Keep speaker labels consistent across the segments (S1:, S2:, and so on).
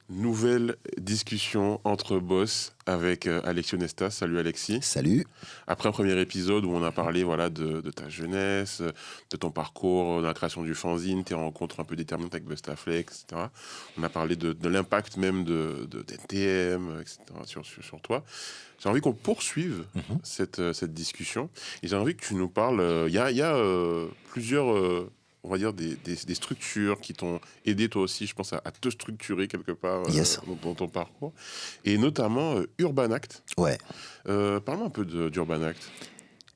S1: Nouvelle discussion entre boss avec Alexis Onestas. Salut Alexis.
S2: Salut.
S1: Après un premier épisode où on a parlé de ta jeunesse, de ton parcours, de la création du fanzine, tes rencontres un peu déterminantes avec Bustaflex, etc. On a parlé de l'impact même d'NTM, etc. sur toi. J'ai envie qu'on poursuive cette discussion. Et j'ai envie que tu nous parles. Il y a plusieurs... on va dire des structures qui t'ont aidé toi aussi, je pense, à te structurer quelque part
S2: Yes.
S1: dans ton parcours. Et notamment Urban Act.
S2: Ouais.
S1: Parle-moi un peu d'Urban Act.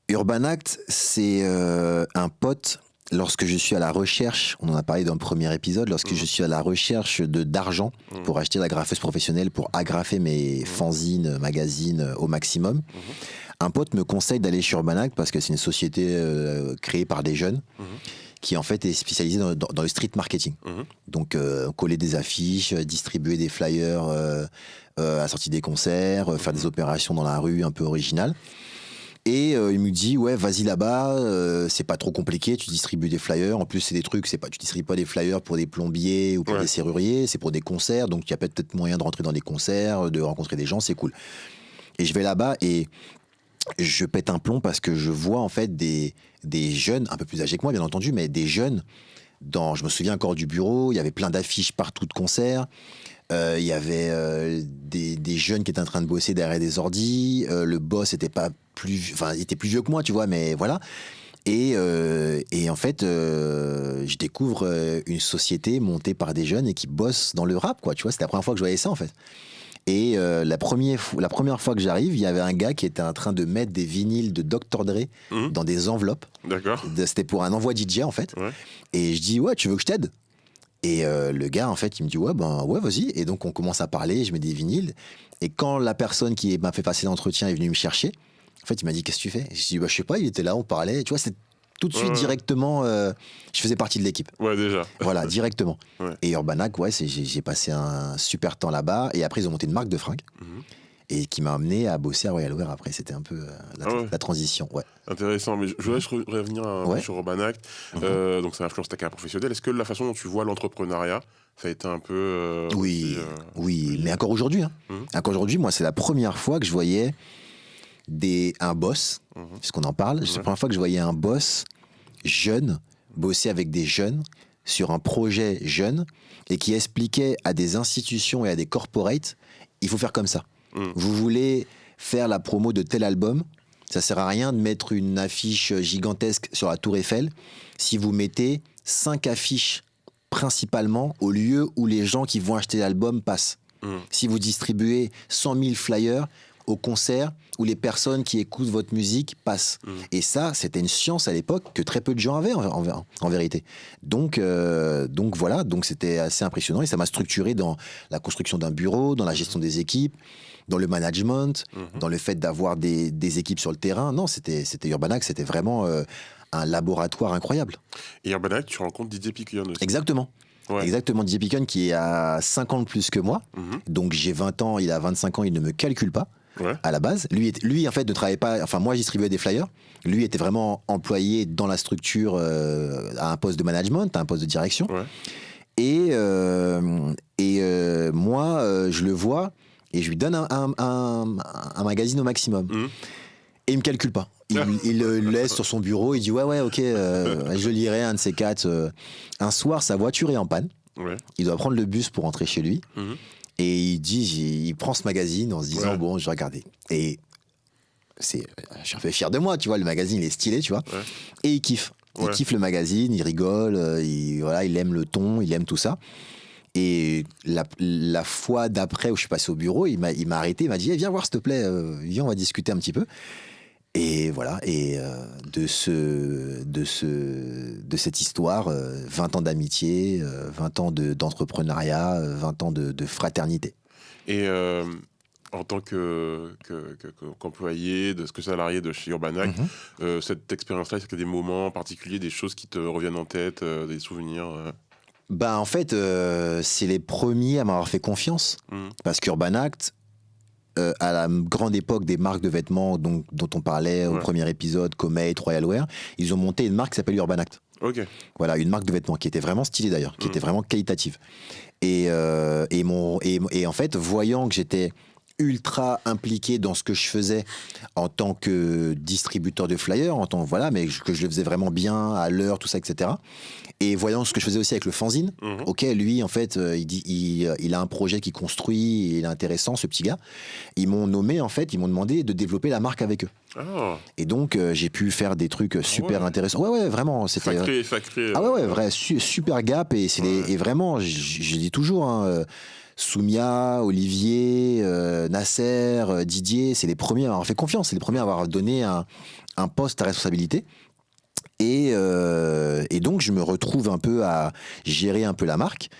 S2: Urban Act, c'est un pote. Lorsque je suis à la recherche, on en a parlé dans le premier épisode, lorsque je suis à la recherche d'argent pour acheter la graffeuse professionnelle, pour agrafer mes fanzines, magazines au maximum, un pote me conseille d'aller chez Urban Act parce que c'est une société créée par des jeunes qui en fait est spécialisée dans le street marketing. Donc coller des affiches, distribuer des flyers à la sortie des concerts, faire des opérations dans la rue un peu originales. Et il me dit ouais, vas-y là-bas, c'est pas trop compliqué, tu distribues des flyers. En plus c'est des trucs, tu distribues pas des flyers pour des plombiers ou pour des serruriers, c'est pour des concerts, donc il y a peut-être moyen de rentrer dans des concerts, de rencontrer des gens, c'est cool. Et je vais là-bas et je pète un plomb parce que je vois en fait des jeunes, un peu plus âgés que moi bien entendu, mais des jeunes, je me souviens encore du bureau, il y avait plein d'affiches partout de concerts, il y avait des jeunes qui étaient en train de bosser derrière des ordis, le boss était il était plus vieux que moi, tu vois, mais voilà. Et en fait, je découvre une société montée par des jeunes et qui bossent dans le rap, quoi, tu vois, c'était la première fois que je voyais ça en fait. Et la première fois que j'arrive, il y avait un gars qui était en train de mettre des vinyles de Dr. Dre dans des enveloppes.
S1: D'accord.
S2: C'était pour un envoi DJ en fait. Ouais. Et je dis ouais, tu veux que je t'aide ? Et le gars en fait, il me dit ouais, vas-y. Et donc on commence à parler, je mets des vinyles. Et quand la personne qui m'a fait passer l'entretien est venue me chercher, en fait, il m'a dit qu'est-ce que tu fais ? Je dis je sais pas, il était là, on parlait. Tu vois, c'est tout de suite directement, je faisais partie de l'équipe.
S1: Ouais, déjà.
S2: Voilà, directement.
S1: Ouais.
S2: Et Urban Act, ouais, j'ai passé un super temps là-bas. Et après, ils ont monté une marque de fringues. Et qui m'a amené à bosser à Royal Wear après. C'était un peu la transition. Ouais.
S1: Intéressant. Mais je voudrais revenir sur Urban Act. Donc, ça influence ta carrière professionnelle. Est-ce que la façon dont tu vois l'entrepreneuriat, ça a été un peu...
S2: oui, mais encore aujourd'hui. Encore aujourd'hui, moi, c'est la première fois que je voyais un boss, puisqu'on en parle, c'est la première fois que je voyais un boss jeune bosser avec des jeunes sur un projet jeune et qui expliquait à des institutions et à des corporates, il faut faire comme ça. Vous voulez faire la promo de tel album, ça sert à rien de mettre une affiche gigantesque sur la Tour Eiffel si vous mettez 5 affiches principalement au lieu où les gens qui vont acheter l'album passent. Si vous distribuez 100 000 flyers au concert où les personnes qui écoutent votre musique passent. Et ça, c'était une science à l'époque que très peu de gens avaient en vérité. Donc voilà, donc c'était assez impressionnant et ça m'a structuré dans la construction d'un bureau, dans la gestion des équipes, dans le management, dans le fait d'avoir des équipes sur le terrain. Non, c'était Urban Act, c'était vraiment un laboratoire incroyable.
S1: Et Urban Act, tu rencontres Didier Piquion aussi.
S2: Exactement.
S1: Ouais.
S2: Exactement, Didier Piquion qui a 5 ans de plus que moi. Donc j'ai 20 ans, il a 25 ans, il ne me calcule pas.
S1: Ouais.
S2: À la base, lui en fait ne travaillait pas. Enfin, moi, je distribuais des flyers. Lui était vraiment employé dans la structure à un poste de management, à un poste de direction.
S1: Ouais.
S2: Et moi, je le vois et je lui donne un magazine au maximum. Et il me calcule pas. Il le laisse sur son bureau. Il dit ouais, ok, je lirai un de ces 4. Un soir, sa voiture est en panne.
S1: Ouais.
S2: Il doit prendre le bus pour rentrer chez lui. Et il prend ce magazine en se disant bon, je vais regarder. Et je suis un peu fier de moi, tu vois, le magazine il est stylé, tu vois. Ouais. Et il kiffe. Il kiffe le magazine, il rigole, il aime le ton, il aime tout ça. Et la fois d'après où je suis passé au bureau, il m'a arrêté, il m'a dit viens voir s'il te plaît, viens on va discuter un petit peu. Et voilà, et de cette histoire, 20 ans d'amitié, 20 ans d'entrepreneuriat, 20 ans de fraternité.
S1: Et en tant qu'employé, que salarié de chez Urban Act, cette expérience-là, est-ce qu'il y a des moments particuliers, des choses qui te reviennent en tête, des souvenirs
S2: En fait, c'est les premiers à m'avoir fait confiance. Parce qu'Urban Act, à la grande époque des marques de vêtements dont on parlait au premier épisode, Comate, Royal Wear, ils ont monté une marque qui s'appelle Urban Act.
S1: Ok.
S2: Voilà, une marque de vêtements qui était vraiment stylée d'ailleurs, qui était vraiment qualitative. Et en fait, voyant que j'étais ultra impliqué dans ce que je faisais en tant que distributeur de flyers, voilà, mais que je le faisais vraiment bien, à l'heure, tout ça, etc. Et voyant ce que je faisais aussi avec le fanzine, ok, lui, en fait, il a un projet qu'il construit, il est intéressant, ce petit gars. Ils m'ont nommé, en fait, ils m'ont demandé de développer la marque avec eux.
S1: Ah.
S2: Et donc, j'ai pu faire des trucs super intéressants. Ouais, vraiment. C'était
S1: Sacré.
S2: Ah ouais, vrai, super gap. Et, et vraiment, je dis toujours, hein, Soumia, Olivier, Nasser, Didier, c'est les premiers à avoir fait confiance, c'est les premiers à avoir donné un poste à responsabilité. Et donc, je me retrouve un peu à gérer un peu la marque.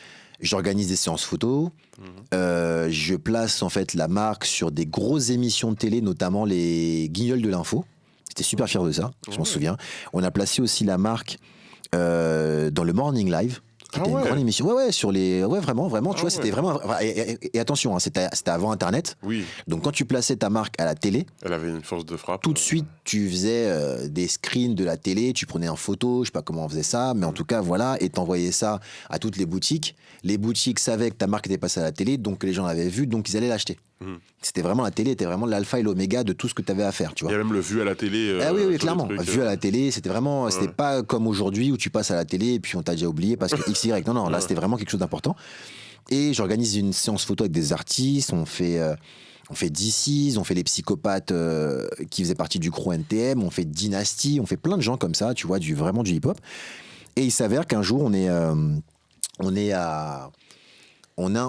S2: J'organise des séances photos. Je place en fait la marque sur des grosses émissions de télé, notamment les Guignols de l'info. J'étais super fier de ça, je m'en souviens. On a placé aussi la marque dans le Morning Live, qui était une grande émission. Ouais, vraiment, tu vois, c'était vraiment. Et attention, hein, c'était avant Internet.
S1: Oui.
S2: Donc quand tu plaçais ta marque à la télé,
S1: elle avait une force de frappe.
S2: Tout de suite, tu faisais des screens de la télé, tu prenais en photo, je sais pas comment on faisait ça, mais en tout cas, voilà, et t'envoyais ça à toutes les boutiques. Les boutiques savaient que ta marque était passée à la télé, donc les gens l'avaient vu, donc ils allaient l'acheter. C'était vraiment, la télé était vraiment l'alpha et l'oméga de tout ce que tu avais à faire, tu vois.
S1: Il y a même le vu à la télé.
S2: Oui, clairement. Vu à la télé, c'était vraiment, c'était pas comme aujourd'hui où tu passes à la télé et puis on t'a déjà oublié parce que XY. Non, là, c'était vraiment quelque chose d'important. Et j'organise une séance photo avec des artistes, on fait DC's, on fait les psychopathes qui faisaient partie du crew NTM, on fait Dynasty, on fait plein de gens comme ça, tu vois, vraiment du hip-hop. Et il s'avère qu'un jour, on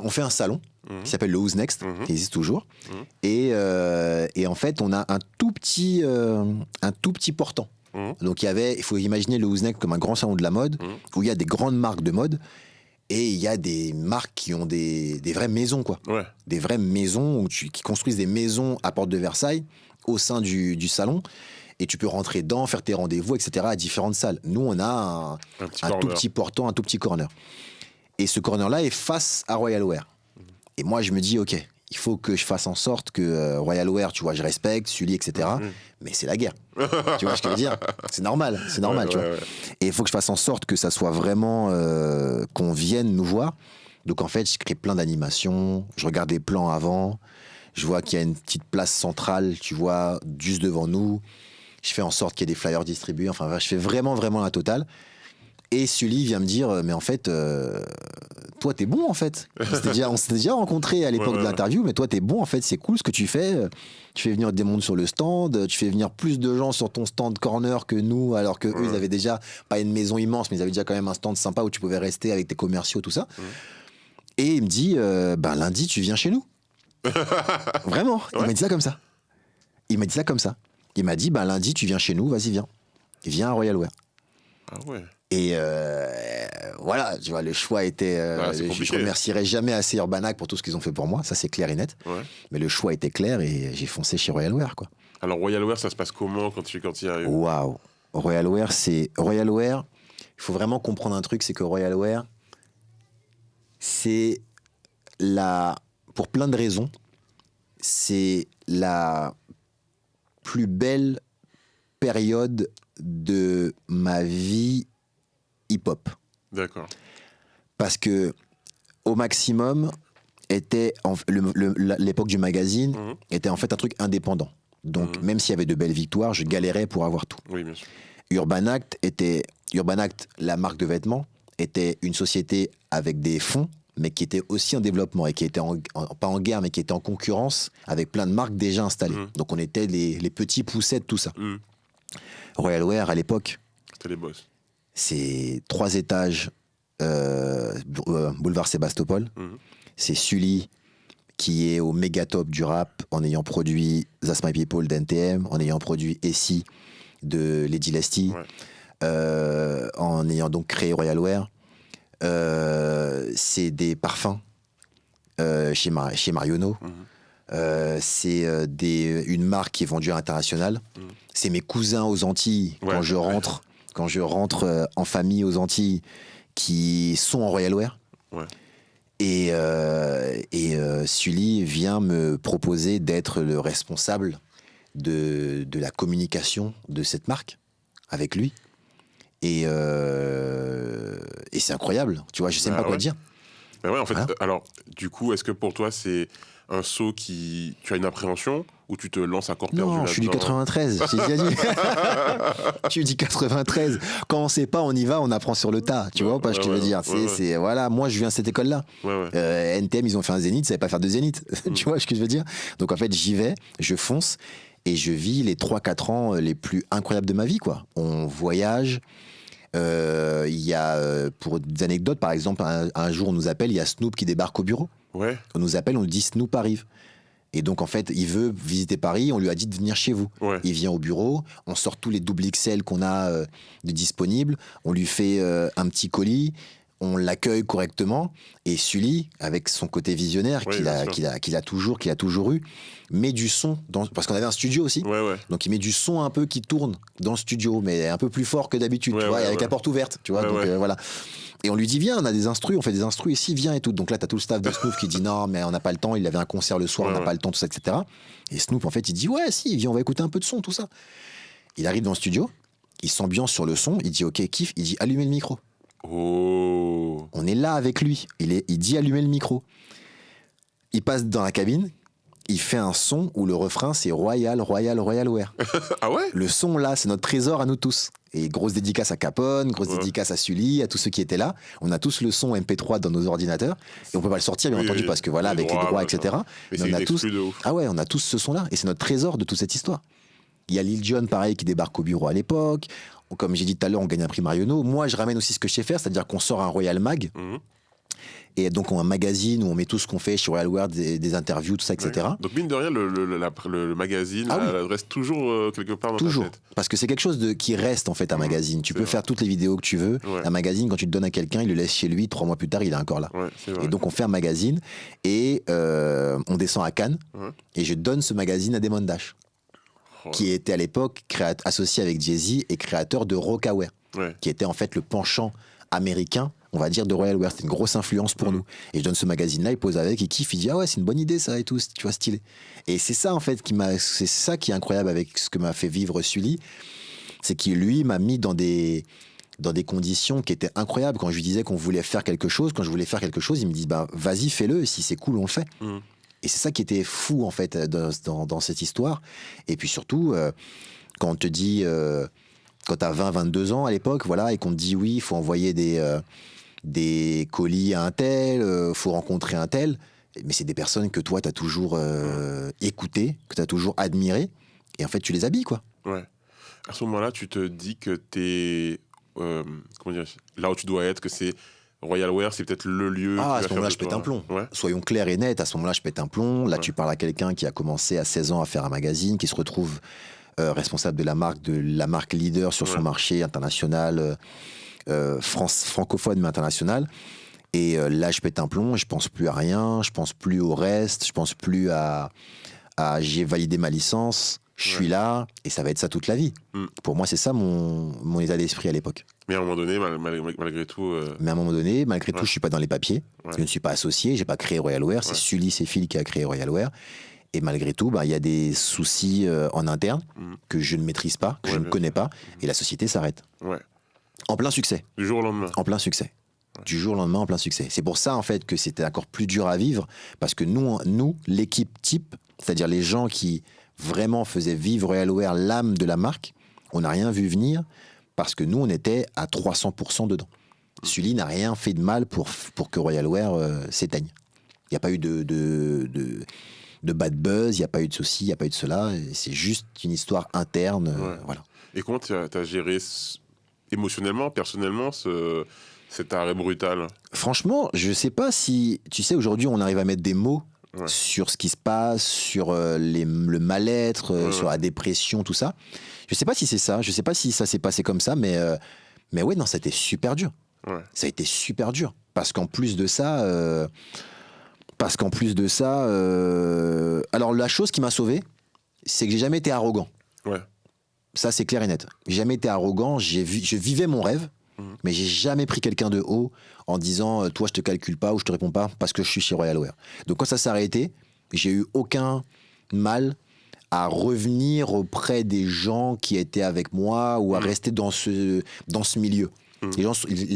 S2: fait un salon qui s'appelle le Who's Next, qui existe toujours. Et en fait, on a un tout petit portant. Donc il faut imaginer le Who's Next comme un grand salon de la mode, où il y a des grandes marques de mode. Et il y a des marques qui ont des vraies maisons, quoi. Ouais. Des vraies maisons qui construisent des maisons à Porte de Versailles au sein du salon. Et tu peux rentrer dedans, faire tes rendez-vous, etc. à différentes salles. Nous, on a un tout petit portant, un tout petit corner. Et ce corner-là est face à Royal Wear. Et moi, je me dis, OK, il faut que je fasse en sorte que Royal Wear, tu vois, je respecte, Sully, etc. Mais c'est la guerre. Tu vois ce que je veux dire? C'est normal, tu vois. Ouais. Et il faut que je fasse en sorte que ça soit vraiment qu'on vienne nous voir. Donc en fait, je crée plein d'animations, je regarde les plans avant, je vois qu'il y a une petite place centrale, tu vois, juste devant nous. Je fais en sorte qu'il y ait des flyers distribués. Enfin, je fais vraiment la totale. Et Sully vient me dire, mais en fait, toi, t'es bon, en fait. On s'était déjà rencontrés à l'époque de l'interview, mais toi, t'es bon, en fait, c'est cool ce que tu fais. Tu fais venir des mondes sur le stand, tu fais venir plus de gens sur ton stand corner que nous, alors que eux, ils avaient déjà, pas une maison immense, mais ils avaient déjà quand même un stand sympa où tu pouvais rester avec tes commerciaux, tout ça. Et il me dit, lundi, tu viens chez nous. Vraiment, il m'a dit ça comme ça. Il m'a dit, lundi, tu viens chez nous, vas-y, viens. Viens à Royal Wear.
S1: Ah ouais.
S2: Et voilà, tu vois, le choix était. Je remercierai jamais assez Urbanac pour tout ce qu'ils ont fait pour moi, ça c'est clair et net. Ouais. Mais le choix était clair et j'ai foncé chez Royal Wear, quoi.
S1: Alors Royal Wear, ça se passe comment quand tu y arrives?
S2: Waouh, Royal Wear, il faut vraiment comprendre un truc, c'est que Royal Wear, c'est pour plein de raisons, c'est la plus belle période de ma vie hip-hop.
S1: D'accord.
S2: Parce que au maximum l'époque du magazine était en fait un truc indépendant. Donc même s'il y avait de belles victoires, je galérais pour avoir tout.
S1: Oui, bien sûr.
S2: Urbanact, la marque de vêtements, était une société avec des fonds, mais qui était aussi en développement et qui était pas en guerre, mais qui était en concurrence avec plein de marques déjà installées. Donc on était les petits poussets de tout ça. Royal Wear, à l'époque,
S1: c'était les boss.
S2: C'est 3 étages, boulevard Sébastopol. C'est Sully qui est au méga top du rap en ayant produit That's My People d'NTM, en ayant produit Essie de Lady Lesty, en ayant donc créé Royal Wear. C'est des parfums chez Marionneau. C'est une marque qui est vendue à l'international. C'est mes cousins aux Antilles quand je rentre en famille aux Antilles qui sont en Royal Wear. Ouais. Et Sully vient me proposer d'être le responsable de la communication de cette marque avec lui. Et c'est incroyable, tu vois, je sais même pas quoi te dire.
S1: Ben ouais, en fait,
S2: Hein
S1: alors, du coup, est-ce que pour toi, c'est un saut qui... Tu as une appréhension ou tu te lances à corps perdu
S2: Non,
S1: là-dedans?
S2: je suis du 93, j'ai déjà dit. Je suis du 93. Quand on sait pas, on y va, on apprend sur le tas. Tu vois pas ce que je veux dire. Voilà, moi, je viens de cette école-là. NTM, ils ont fait un zénith, ils savaient pas faire de zénith. Tu vois ce que je veux dire? Donc en fait, j'y vais, je fonce et je vis les 3-4 ans les plus incroyables de ma vie, quoi. On voyage. Il y a, pour des anecdotes, par exemple, un jour, on nous appelle, il y a Snoop qui débarque au bureau.
S1: Ouais.
S2: On nous appelle, on nous dit Snoop arrive. Et donc, en fait, il veut visiter Paris, on lui a dit de venir chez vous.
S1: Ouais.
S2: Il vient au bureau, on sort tous les double XL qu'on a de disponibles, on lui fait un petit colis, on l'accueille correctement, et Sully, avec son côté visionnaire qu'il a toujours eu, met du son, parce qu'on avait un studio aussi, donc il met du son un peu qui tourne dans le studio, mais un peu plus fort que d'habitude, tu vois, avec la porte ouverte, tu vois, donc voilà. Et on lui dit, viens, on a des instrus, on fait des instrus ici, viens et tout. Donc là, t'as tout le staff de Snoop qui dit, non, mais on n'a pas le temps, il avait un concert le soir, on n'a pas le temps, tout ça, etc. Et Snoop, en fait, il dit, ouais, si, viens, on va écouter un peu de son, tout ça. Il arrive dans le studio, il s'ambiance sur le son, il dit, ok, kiff, il dit, allumez le micro.
S1: Oh.
S2: On est là avec lui, il dit, allumez le micro. Il passe dans la cabine, il fait un son où le refrain, c'est Royal, Royal, Royal Wear.
S1: Ah ouais?
S2: Le son, là, c'est notre trésor à nous tous. Et grosse dédicace à Capone, grosse dédicace à Sully, à tous ceux qui étaient là. On a tous le son MP3 dans nos ordinateurs. Et on peut pas le sortir, bien entendu, parce que voilà, avec les droits, etc.
S1: Mais
S2: on a tous.
S1: De ouf.
S2: Ah ouais, on a tous ce son-là. Et c'est notre trésor de toute cette histoire. Il y a Lil Jon, pareil, qui débarque au bureau à l'époque. Comme j'ai dit tout à l'heure, on gagne un prix Marionneau. Moi, je ramène aussi ce que je sais faire, c'est-à-dire qu'on sort un Royal Mag. Et donc, on a un magazine où on met tout ce qu'on fait chez Royal Wear, des interviews, tout ça, etc.
S1: Ouais. Donc, mine de rien, le magazine reste toujours quelque part dans ta tête.
S2: Parce que c'est quelque chose qui reste, en fait, un magazine. Tu peux faire toutes les vidéos que tu veux. Un magazine, quand tu te donnes à quelqu'un, il le laisse chez lui. 3 mois plus tard, il est encore là. Et donc, on fait un magazine et on descend à Cannes. Et je donne ce magazine à Damon Dash, qui était à l'époque associé avec Jay-Z et créateur de Rocawear, qui était en fait le penchant américain, on va dire, de Royal Wear. C'était une grosse influence pour nous. Et je donne ce magazine-là, il pose avec, il kiffe, il dit, ah ouais, c'est une bonne idée ça et tout, tu vois, stylé. Et c'est ça, en fait, c'est ça qui est incroyable avec ce que m'a fait vivre Sully, c'est qu'il, lui, m'a mis dans des conditions qui étaient incroyables. Quand je lui disais qu'on voulait faire quelque chose, il me dit, bah, vas-y, fais-le, si c'est cool, on le fait. Et c'est ça qui était fou, en fait, dans cette histoire. Et puis surtout, quand on te dit, quand t'as 20-22 ans à l'époque, voilà, et qu'on te dit, oui, il faut envoyer des colis à un tel, faut rencontrer un tel, mais c'est des personnes que toi, t'as toujours écoutées, que t'as toujours admirées, et en fait, tu les habilles, quoi.
S1: Ouais. À ce moment-là, tu te dis que t'es... comment dire, là où tu dois être, que c'est... Royal Wear, c'est peut-être le lieu...
S2: Ah, à ce moment-là, je pète un plomb. Soyons clairs et nets, à ce moment-là, je pète un plomb. Là, tu parles à quelqu'un qui a commencé à 16 ans à faire un magazine, qui se retrouve responsable de la marque leader sur son marché international, francophone, mais international. Et là, je pète un plomb, je pense plus à rien, je pense plus au reste, je pense plus à j'ai validé ma licence, je suis là, et ça va être ça toute la vie. Pour moi, c'est ça mon état d'esprit à l'époque.
S1: Mais à un moment donné, malgré tout...
S2: Mais à un moment donné, malgré tout, je suis pas dans les papiers, je ne suis pas associé, j'ai pas créé Royal Wear, c'est Sully Seyfil qui a créé Royal Wear. Et malgré tout, il y a des soucis en interne que je ne maîtrise pas, que je ne connais pas, et la société s'arrête. En plein succès.
S1: Du jour au lendemain.
S2: En plein succès. Du jour au lendemain, en plein succès. C'est pour ça, en fait, que c'était encore plus dur à vivre, parce que nous, l'équipe type, c'est-à-dire les gens qui vraiment faisaient vivre Royal Wear, l'âme de la marque, on n'a rien vu venir, parce que nous, on était à 300% dedans. Sully n'a rien fait de mal pour que Royal Wear s'éteigne. Il n'y a pas eu de bad buzz, il n'y a pas eu de ceci, il n'y a pas eu de cela, c'est juste une histoire interne. Voilà.
S1: Et comment tu as géré émotionnellement, personnellement, cet arrêt brutal? Franchement,
S2: je ne sais pas si... Tu sais, aujourd'hui, on arrive à mettre des mots sur ce qui se passe, sur le mal-être, sur la dépression, tout ça. Je ne sais pas si c'est ça, je ne sais pas si ça s'est passé comme ça, mais ouais, non, ça a été super dur. Ça a été super dur. Parce qu'en plus de ça... alors la chose qui m'a sauvé, c'est que j'ai jamais été arrogant. Ça, c'est clair et net. J'ai jamais été arrogant, je vivais mon rêve, mais j'ai jamais pris quelqu'un de haut en disant toi je te calcule pas ou je te réponds pas parce que je suis chez Royal Wear. Donc quand ça s'est arrêté, j'ai eu aucun mal à revenir auprès des gens qui étaient avec moi ou à rester dans ce milieu. Les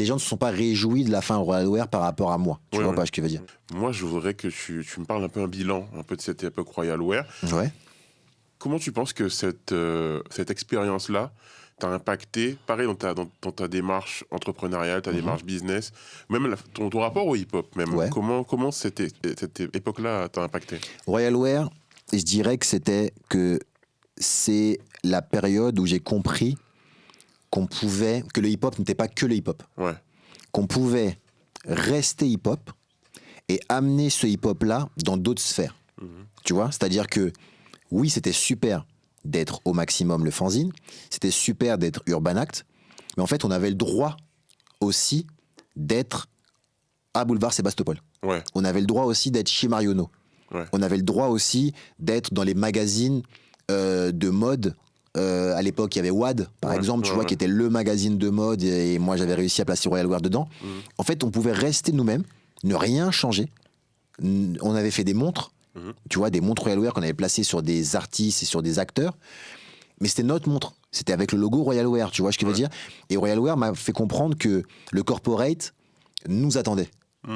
S2: gens ne se sont pas réjouis de la fin Royal Wear par rapport à moi. Tu vois pas ce que je veux dire?
S1: Moi, je voudrais que tu me parles un peu un bilan un peu de cette époque Royal Wear.
S2: Ouais.
S1: Comment tu penses que cette expérience-là t'a impacté, pareil, dans ta démarche entrepreneuriale, ta démarche business, même ton rapport au hip-hop même.
S2: Ouais.
S1: Comment cette époque-là t'a impacté?
S2: Royal Wear, je dirais que c'est la période où j'ai compris que le hip-hop n'était pas que le hip-hop.
S1: Ouais.
S2: Qu'on pouvait rester hip-hop et amener ce hip-hop-là dans d'autres sphères. Tu vois? C'est-à-dire que, oui, c'était super d'être au maximum le fanzine, c'était super d'être Urban Act, mais en fait, on avait le droit aussi d'être à Boulevard Sébastopol.
S1: Ouais.
S2: On avait le droit aussi d'être chez Marionneau.
S1: Ouais.
S2: On avait le droit aussi d'être dans les magazines de mode. À l'époque, il y avait WAD, par exemple, tu vois, qui était le magazine de mode, et moi, j'avais réussi à placer Royal Wear dedans. En fait, on pouvait rester nous-mêmes, ne rien changer. On avait fait des montres, tu vois, des montres Royal Wear qu'on avait placées sur des artistes et sur des acteurs, mais c'était notre montre. C'était avec le logo Royal Wear, tu vois ce que je veux dire? Et Royal Wear m'a fait comprendre que le corporate nous attendait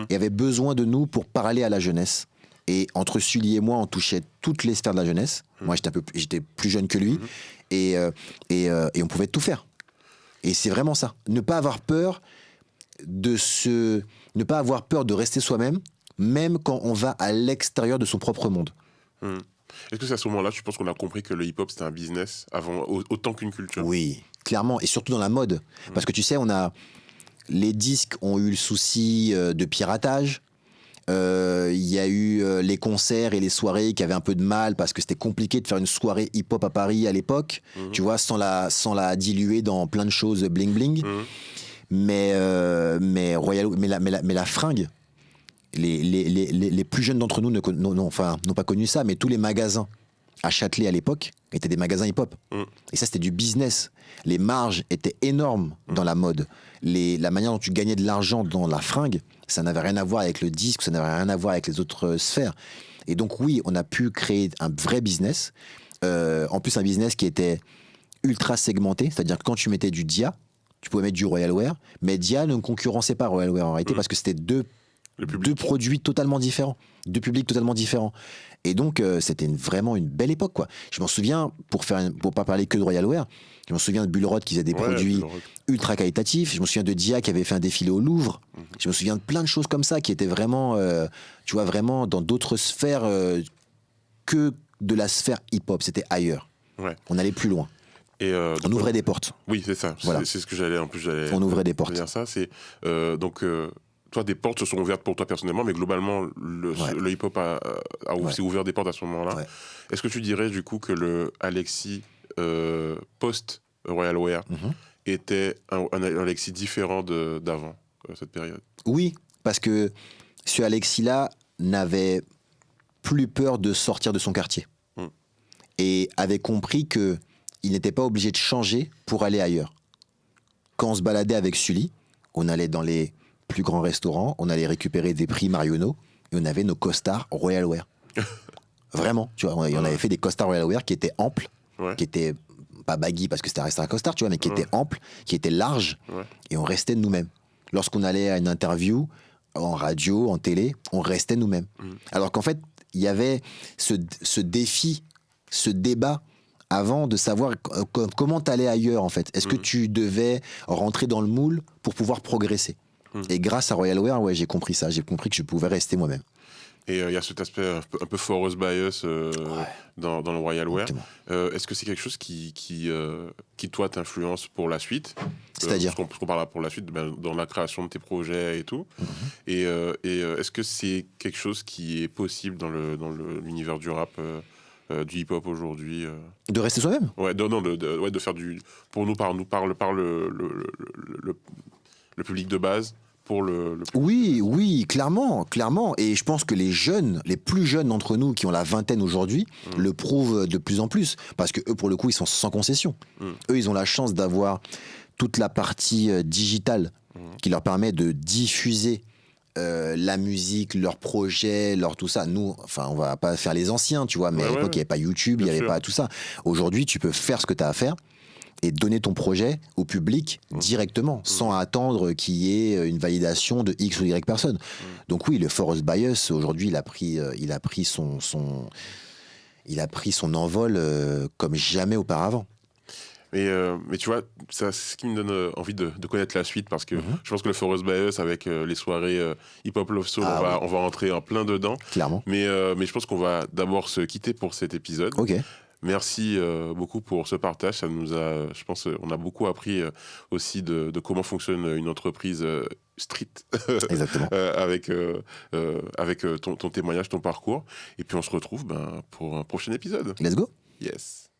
S2: et avait besoin de nous pour parler à la jeunesse. Et entre Sully et moi, on touchait toutes les sphères de la jeunesse. Moi, j'étais plus jeune que lui. Et on pouvait tout faire. Et c'est vraiment ça. Ne pas avoir peur de rester soi-même, même quand on va à l'extérieur de son propre monde.
S1: Est-ce que c'est à ce moment-là, tu penses qu'on a compris que le hip-hop, c'était un business autant qu'une culture?
S2: Oui, clairement. Et surtout dans la mode. Parce que tu sais, les disques ont eu le souci de piratage. Il y a eu les concerts et les soirées qui avaient un peu de mal parce que c'était compliqué de faire une soirée hip-hop à Paris à l'époque, tu vois, sans la diluer dans plein de choses bling-bling. Mais la fringue, les plus jeunes d'entre nous n'ont pas connu ça, mais tous les magasins à Châtelet à l'époque étaient des magasins hip-hop. Et ça, c'était du business. Les marges étaient énormes dans la mode. La manière dont tu gagnais de l'argent dans la fringue, ça n'avait rien à voir avec le disque, ça n'avait rien à voir avec les autres sphères. Et donc oui, on a pu créer un vrai business. En plus, un business qui était ultra segmenté, c'est-à-dire que quand tu mettais du Dia, tu pouvais mettre du Royal Wear, mais Dia ne concurrençait pas Royal Wear en réalité parce que c'était deux produits totalement différents, deux publics totalement différents. Et donc, c'était vraiment une belle époque, quoi. Je m'en souviens, pour pas parler que de Royal Wear, je me souviens de Bullrod qui faisait des produits ultra qualitatifs. Je me souviens de Dia qui avait fait un défilé au Louvre. Je me souviens de plein de choses comme ça qui étaient vraiment, tu vois, vraiment dans d'autres sphères que de la sphère hip-hop. C'était ailleurs. Ouais. On allait plus loin. Et on ouvrait des portes.
S1: Oui, c'est ça. Voilà. C'est ce que j'allais. En plus,
S2: on ouvrait des portes.
S1: Dire ça, c'est toi, des portes se sont ouvertes pour toi personnellement, mais globalement, le hip-hop s'est ouvert des portes à ce moment-là. Ouais. Est-ce que tu dirais du coup que le Alexis post-Royal Wear était un Alexis différent d'avant cette période?
S2: Oui, parce que ce Alexis-là n'avait plus peur de sortir de son quartier. Et avait compris qu'il n'était pas obligé de changer pour aller ailleurs. Quand on se baladait avec Sully, on allait dans les plus grands restaurants, on allait récupérer des prix Marionneau et on avait nos costards Royal Wear. Vraiment, tu vois, on avait fait des costards Royal Wear qui étaient amples, qui étaient pas baggy parce que c'était resté un costard, tu vois, mais qui étaient amples, qui étaient larges, et on restait nous-mêmes. Lorsqu'on allait à une interview, en radio, en télé, on restait nous-mêmes. Alors qu'en fait, il y avait ce défi, ce débat avant de savoir comment t'allais ailleurs, en fait. Est-ce que tu devais rentrer dans le moule pour pouvoir progresser? Et grâce à Royal Wear, j'ai compris ça. J'ai compris que je pouvais rester moi-même.
S1: Et il y a cet aspect un peu Forest Bias dans le Royal Wear. Est-ce que c'est quelque chose qui toi, t'influence pour la suite?
S2: C'est-à-dire
S1: parce qu'on parle pour la suite, dans la création de tes projets et tout. Et est-ce que c'est quelque chose qui est possible dans l'univers du rap du hip-hop aujourd'hui?
S2: De rester soi-même?
S1: Ouais, de faire du... Pour nous, par le public de base, pour le...
S2: Oui, clairement. Et je pense que les plus jeunes d'entre nous qui ont la vingtaine aujourd'hui, le prouvent de plus en plus. Parce que eux, pour le coup, ils sont sans concession. Eux, ils ont la chance d'avoir toute la partie digitale qui leur permet de diffuser la musique, leurs projets, leur tout ça. Nous, enfin, on va pas faire les anciens, tu vois, mais à
S1: Ouais,
S2: l'époque,
S1: ouais.
S2: il n'y avait pas YouTube, il
S1: Bien
S2: n'y avait
S1: sûr.
S2: pas tout ça. Aujourd'hui, tu peux faire ce que tu as à faire et donner ton projet au public directement, sans attendre qu'il y ait une validation de X ou Y personnes. Donc oui, le Forest Bias, aujourd'hui, il a pris il a pris son envol comme jamais auparavant.
S1: Mais tu vois, ça, c'est ce qui me donne envie de connaître la suite parce que
S2: Mhm.
S1: je pense que le Forest Bias avec les soirées hip-hop love soul,
S2: Ah oui,
S1: on va rentrer en plein dedans.
S2: clairement.
S1: Mais je pense qu'on va d'abord se quitter pour cet épisode.
S2: Ok,
S1: Merci beaucoup pour ce partage. Ça nous a, je pense, on a beaucoup appris aussi de comment fonctionne une entreprise street
S2: exactement.
S1: avec ton témoignage, ton parcours. Et puis on se retrouve pour un prochain épisode.
S2: Let's go.
S1: Yes.